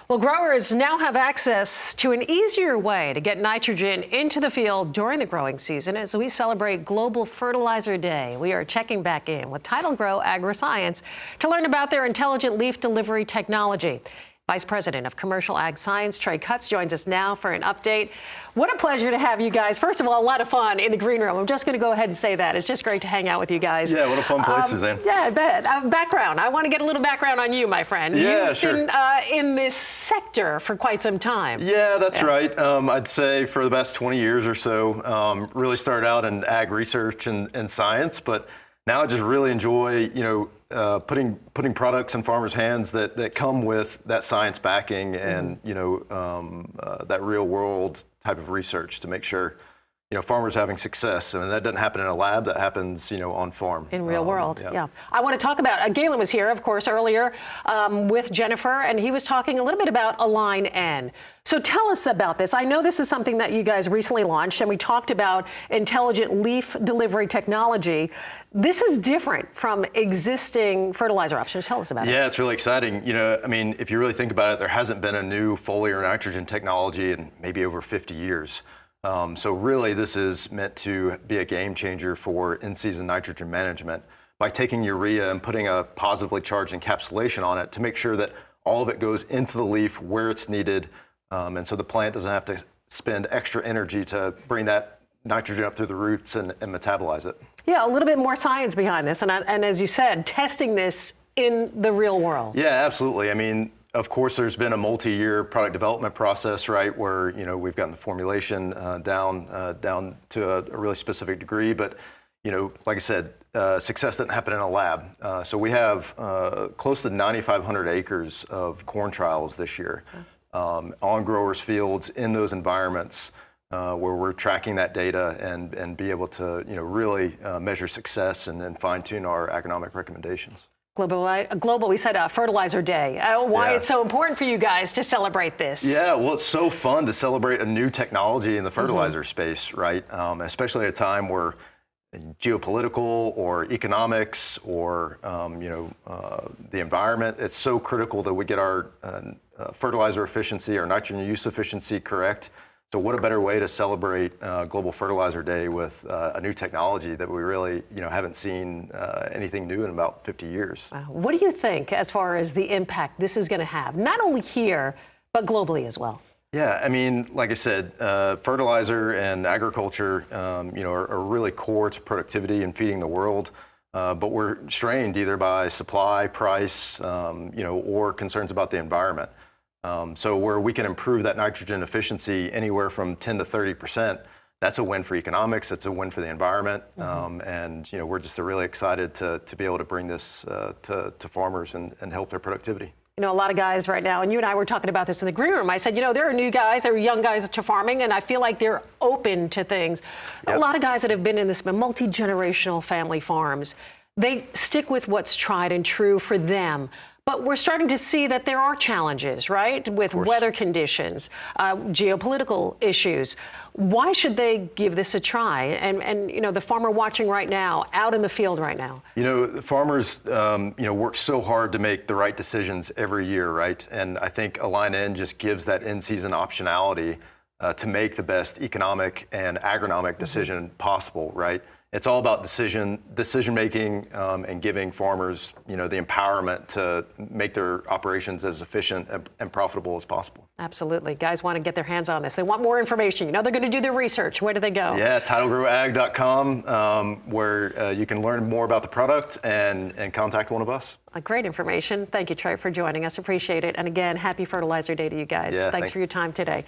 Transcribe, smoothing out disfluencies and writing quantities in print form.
Well, growers now have access to an easier way to get nitrogen into the field during the growing season as we celebrate Global Fertilizer Day. We are checking back in with Tidal Grow AgriScience to learn about their intelligent leaf delivery technology. Vice President of Commercial Ag Science, Trey Cutts, joins us now for an update. What a pleasure to have you guys. First of all, a lot of fun in the green room. I'm just going to go ahead and say that. It's just great to hang out with you guys. Yeah, what a fun place, Suzanne. Yeah, I bet. Background. I want to get a little background on you, my friend. Yeah, You've sure. been in this sector for quite some time. Yeah, that's right. I'd say for the past 20 years or so, really started out in ag research and science, but now I just really enjoy, putting products in farmers' hands that come with that science backing and, that real world type of research to make sure, farmers having success. I mean, that doesn't happen in a lab, that happens, on farm. In real world, yeah. I want to talk about, Galen was here, of course, earlier with Jennifer, and he was talking a little bit about alignN. So tell us about this. I know this is something that you guys recently launched, and we talked about intelligent leaf delivery technology. This is different from existing fertilizer options. Tell us about it. Yeah, it's really exciting. If you really think about it, there hasn't been a new foliar nitrogen technology in maybe over 50 years. So really, this is meant to be a game changer for in-season nitrogen management by taking urea and putting a positively charged encapsulation on it to make sure that all of it goes into the leaf where it's needed. And so the plant doesn't have to spend extra energy to bring that nitrogen up through the roots and metabolize it. Yeah, a little bit more science behind this. And as you said, testing this in the real world. Yeah, absolutely. Of course, there's been a multi-year product development process, right, where we've gotten the formulation down to a really specific degree. But like I said, success doesn't happen in a lab. So we have close to 9,500 acres of corn trials this year on growers' fields in those environments where we're tracking that data and be able to really measure success and fine-tune our agronomic recommendations. Global, we said Fertilizer Day. Why it's so important for you guys to celebrate this? Yeah, well, it's so fun to celebrate a new technology in the fertilizer space, right? Especially at a time where geopolitical or economics or the environment, it's so critical that we get our fertilizer efficiency, our nitrogen use efficiency correct. So what a better way to celebrate Global Fertilizer Day with a new technology that we really, haven't seen anything new in about 50 years. Wow. What do you think as far as the impact this is going to have, not only here, but globally as well? Yeah, like I said, fertilizer and agriculture, are really core to productivity and feeding the world. But we're strained either by supply, price, or concerns about the environment. So where we can improve that nitrogen efficiency anywhere from 10 to 30%, that's a win for economics, it's a win for the environment. And we're just really excited to be able to bring this to farmers and help their productivity. A lot of guys right now, and you and I were talking about this in the green room. I said, there are new guys, there are young guys to farming, and I feel like they're open to things. Yep. A lot of guys that have been in this multi-generational family farms, they stick with what's tried and true for them. But we're starting to see that there are challenges, right, with weather conditions, geopolitical issues. Why should they give this a try? And the farmer watching right now, out in the field right now. The farmers, work so hard to make the right decisions every year, right? And I think alignN just gives that in-season optionality to make the best economic and agronomic decision possible, right? It's all about decision making and giving farmers, the empowerment to make their operations as efficient and profitable as possible. Absolutely. Guys want to get their hands on this. They want more information. They're going to do their research. Where do they go? Yeah, tidalgrowag.com, where you can learn more about the product and contact one of us. Great information. Thank you, Trey, for joining us. Appreciate it. And again, happy Fertilizer Day to you guys. Yeah, thanks for your time today.